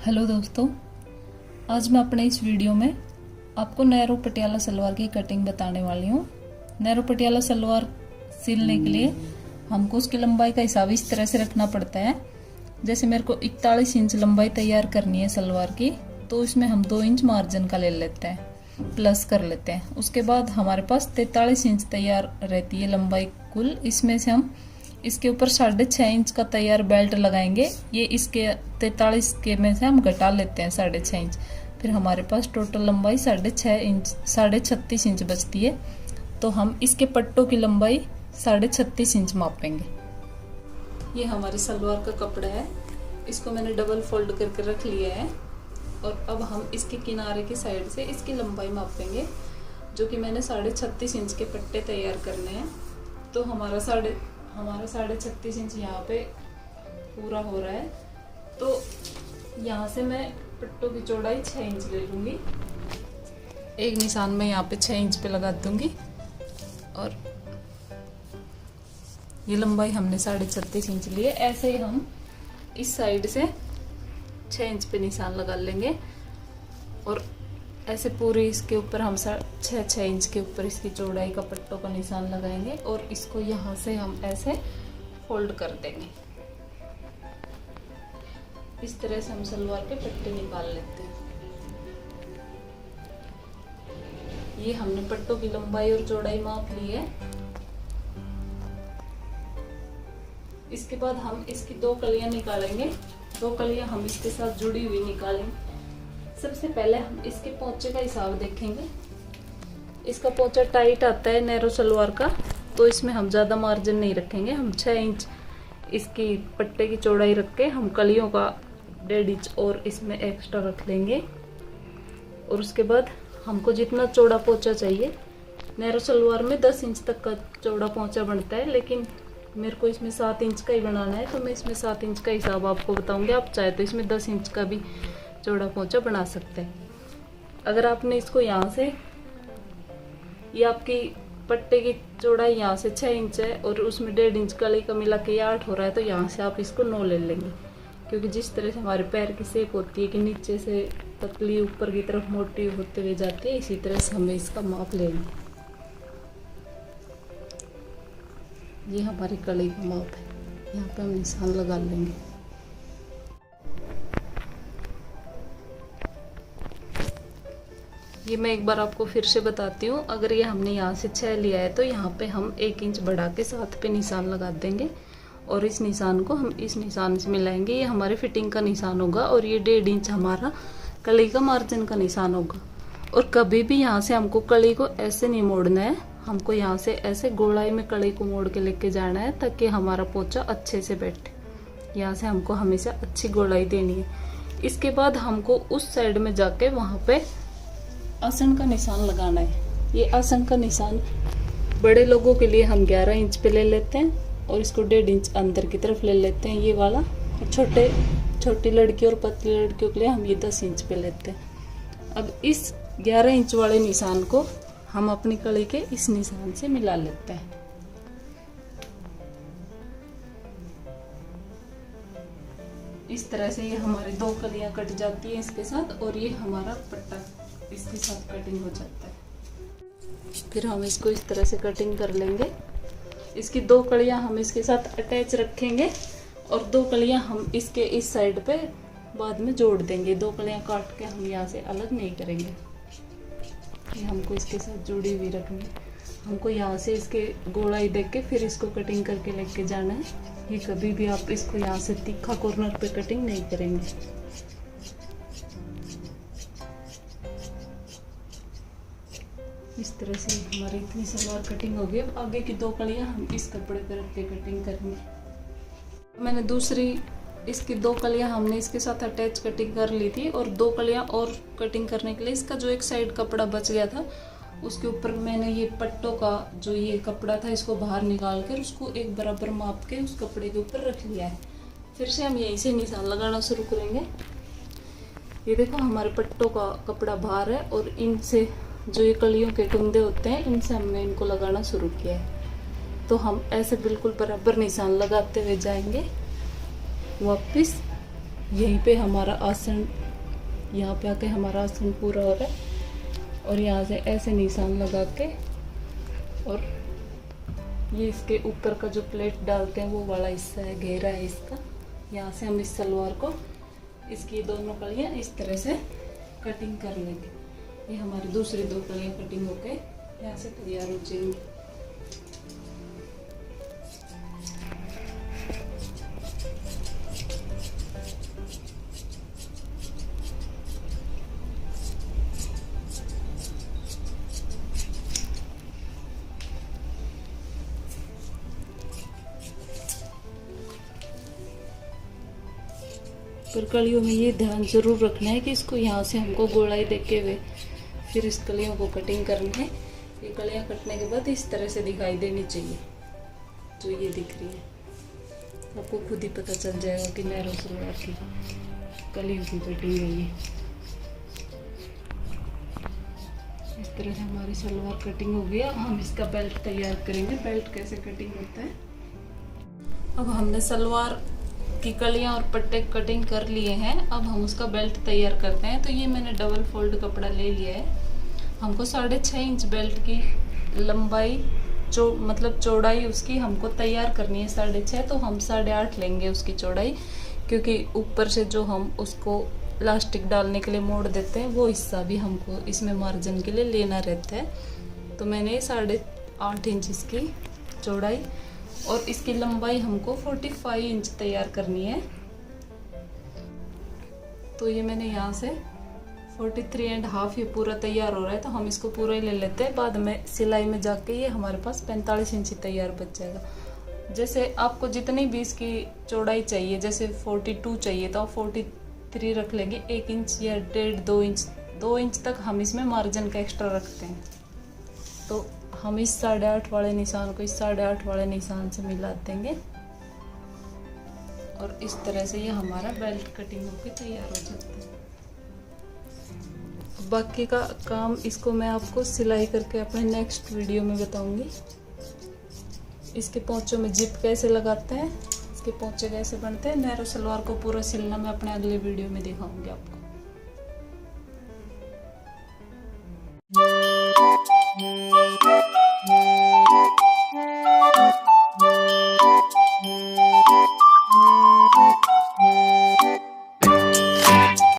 Hello दोस्तों, आज मैं अपने इस वीडियो में आपको नैरो पटियाला सलवार की कटिंग बताने वाली हूँ। नैरो पटियाला सलवार सिलने के लिए हमको उसकी लंबाई का हिसाब इस तरह से रखना पड़ता है। जैसे मेरे को 41 इंच लंबाई तैयार करनी है सलवार की, तो इसमें हम 2 इंच मार्जिन का ले लेते हैं, प्लस कर लेते हैं। उसके बाद हमारे पास 43 इंच तैयार रहती है लंबाई कुल। इसमें से हम इसके ऊपर 6.5 इंच का तैयार बेल्ट लगाएंगे। ये इसके 43 के में से हम घटा लेते हैं 6.5 इंच। फिर हमारे पास टोटल लंबाई 36.5 इंच बचती है। तो हम इसके पट्टों की लंबाई 36.5 इंच मापेंगे। ये हमारी सलवार का कपड़ा है, इसको मैंने डबल फोल्ड करके रख लिया है। और अब हम इसके किनारे की साइड से इसकी लंबाई मापेंगे, जो कि मैंने 36.5 इंच के पट्टे तैयार करने हैं। तो हमारा 36.5 इंच यहाँ पे पूरा हो रहा है। तो यहाँ से मैं पट्टों की चौड़ाई 6 इंच ले लूँगी। एक निशान में यहाँ पे 6 इंच पे लगा दूँगी। और ये लंबाई हमने 36.5 इंच ली है। ऐसे ही हम इस साइड से 6 इंच पे निशान लगा लेंगे। और ऐसे पूरे इसके ऊपर हम 6 इंच के ऊपर इसकी चौड़ाई का पट्टों का निशान लगाएंगे। और इसको यहाँ से हम ऐसे फोल्ड कर देंगे। इस तरह से हम सलवार के पट्टे निकाल लेते हैं। ये हमने पट्टों की लंबाई और चौड़ाई माप ली है। इसके बाद हम इसकी 2 कलियां निकालेंगे। 2 कलियां हम इसके साथ जुड़ी हुई निकालेंगे। सबसे पहले हम इसके पोंचे का हिसाब देखेंगे। इसका पोंचा टाइट आता है नैरो सलवार का, तो इसमें हम ज़्यादा मार्जिन नहीं रखेंगे। हम 6 इंच इसकी पट्टे की चौड़ाई रख के हम कलियों का 1.5 इंच और इसमें एक्स्ट्रा रख लेंगे। और उसके बाद हमको जितना चौड़ा पोंचा चाहिए, नैरो सलवार में 10 इंच तक का चौड़ा पोंचा बनता है, लेकिन मेरे को इसमें 7 इंच का ही बनाना है, तो मैं इसमें 7 इंच का हिसाब आपको बताऊंगी। आप चाहे तो इसमें 10 इंच का भी चौड़ा पोंचा बना सकते हैं। अगर आपने इसको यहाँ से, ये आपकी पट्टे की चौड़ाई यहाँ से 6 इंच है और उसमें 1.5 इंच कली का मिला के 8 हो रहा है, तो यहाँ से आप इसको 9 ले लेंगे। क्योंकि जिस तरह से हमारे पैर की शेप होती है कि नीचे से पतली ऊपर की तरफ मोटी होते हुए जाती है, इसी तरह से हमें इसका माप लेंगे। ये हमारी कली का माप है, यहाँ पे हम निशान लगा लेंगे। ये मैं एक बार आपको फिर से बताती हूँ। अगर ये हमने यहाँ से 6 लिया है, तो यहाँ पे हम 1 इंच बढ़ा के 7 पे निशान लगा देंगे। और इस निशान को हम इस निशान से मिलाएंगे। ये हमारे फिटिंग का निशान होगा और ये 1.5 इंच हमारा कली का मार्जिन का निशान होगा। और कभी भी यहाँ से हमको कली को ऐसे नहीं मोड़ना है, हमको यहाँ से ऐसे गोलाई में कली को मोड़ के लेके जाना है, ताकि हमारा पोंचा अच्छे से बैठे। यहाँ से हमको हमेशा अच्छी गोलाई देनी है। इसके बाद हमको उस साइड में जाके वहाँ पे आसन का निशान लगाना है। ये आसन का निशान बड़े लोगों के लिए हम 11 इंच पे ले लेते हैं और इसको 1.5 इंच अंदर की तरफ ले लेते हैं, ये वाला। छोटी लड़की और पतली लड़कियों के लिए हम ये 10 इंच पे लेते हैं। अब इस 11 इंच वाले निशान को हम अपनी कली के इस निशान से मिला लेते हैं। इस तरह से ये हमारी 2 कलियां कट जाती है इसके साथ, और ये हमारा पट्टा इसके साथ कटिंग हो जाता है। फिर हम इसको इस तरह से कटिंग कर लेंगे। इसकी 2 कलियां हम इसके साथ अटैच रखेंगे और 2 कलियां हम इसके इस साइड पे बाद में जोड़ देंगे। 2 कलियां काट के हम यहाँ से अलग नहीं करेंगे। ये हमको इसके साथ जुड़ी हुई रखनी। हमको यहाँ से इसके गोलाई देख के फिर इसको कटिंग करके लेके जाना है। ये कभी भी आप इसको यहाँ से तीखा कॉर्नर पे कटिंग नहीं करेंगे। इस तरह से हमारी इतनी सलवार कटिंग हो गई। अब आगे की 2 कलियां हम इस कपड़े पर रख के कटिंग करेंगे। मैंने दूसरी इसकी 2 कलियां हमने इसके साथ अटैच कटिंग कर ली थी, और 2 कलियां और कटिंग करने के लिए इसका जो एक साइड कपड़ा बच गया था, उसके ऊपर मैंने ये पट्टों का जो ये कपड़ा था, इसको बाहर निकाल कर उसको एक बराबर माप के उस कपड़े के ऊपर रख लिया है। फिर से हम यहीं से निशान लगाना शुरू करेंगे। ये देखो हमारे पट्टों का कपड़ा बाहर है, और इनसे जो ये कलियों के कुंदे होते हैं, इनसे हमने इनको लगाना शुरू किया है। तो हम ऐसे बिल्कुल बराबर निशान लगाते हुए जाएंगे वापस यहीं पे हमारा आसन, यहाँ पे आके हमारा आसन पूरा हो रहा है। और यहाँ से ऐसे निशान लगा के, और ये इसके ऊपर का जो प्लेट डालते हैं वो वाला हिस्सा है, घेरा है इसका। यहाँ से हम इस सलवार को, इसकी दोनों कलियाँ इस तरह से कटिंग कर लेंगे। ये हमारी दूसरी 2 कलियाँ कटिंग होके यहाँ से तैयार हो जाएंगी। पर कलियों में ये ध्यान जरूर रखना है कि इसको यहाँ से हमको गोलाई देके हुए फिर इस कलियों को कटिंग करनी है। ये कलियाँ कटने के बाद इस तरह से दिखाई देनी चाहिए, जो ये दिख रही है। आपको खुद ही पता चल जाएगा कि नैरो सलवार की कलियों की कटिंग है ये। इस तरह से हमारी सलवार कटिंग हो गया। हम इसका बेल्ट तैयार करेंगे। बेल्ट कैसे कटिंग होता है। अब हमने सलवार की कलियां और पट्टे कटिंग कर लिए हैं। अब हम उसका बेल्ट तैयार करते हैं। तो ये मैंने डबल फोल्ड कपड़ा ले लिया है। हमको 6.5 इंच बेल्ट की लंबाई, मतलब चौड़ाई उसकी हमको तैयार करनी है 6.5। तो हम 8.5 लेंगे उसकी चौड़ाई, क्योंकि ऊपर से जो हम उसको इलास्टिक डालने के लिए मोड़ देते हैं वो हिस्सा भी हमको इसमें मार्जिन के लिए लेना रहता है। तो मैंने 8.5 इंच इसकी चौड़ाई और इसकी लंबाई हमको 45 इंच तैयार करनी है। तो ये मैंने यहाँ से 43.5 ये पूरा तैयार हो रहा है। तो हम इसको पूरा ही ले लेते हैं। बाद में सिलाई में जाके ये हमारे पास 45 इंच तैयार बच जाएगा। जैसे आपको जितनी भी इसकी चौड़ाई चाहिए, जैसे 42 चाहिए तो आप 43 रख लेंगे। 1 इंच या 1.5 2 इंच तक हम इसमें मार्जिन का एक्स्ट्रा रखते हैं। तो हम इस 8.5 वाले निशान को इस 8.5 वाले निशान से मिला देंगे और इस तरह से ये हमारा बेल्ट कटिंग होकर तैयार हो जाता है। बाकी का काम इसको मैं आपको सिलाई करके अपने नेक्स्ट वीडियो में बताऊंगी। इसके पोंचों में जिप कैसे लगाते हैं, इसके पोंचे कैसे बनते हैं, नैरो सलवार को पूरा सिलना मैं अपने अगले वीडियो में दिखाऊंगी आपको।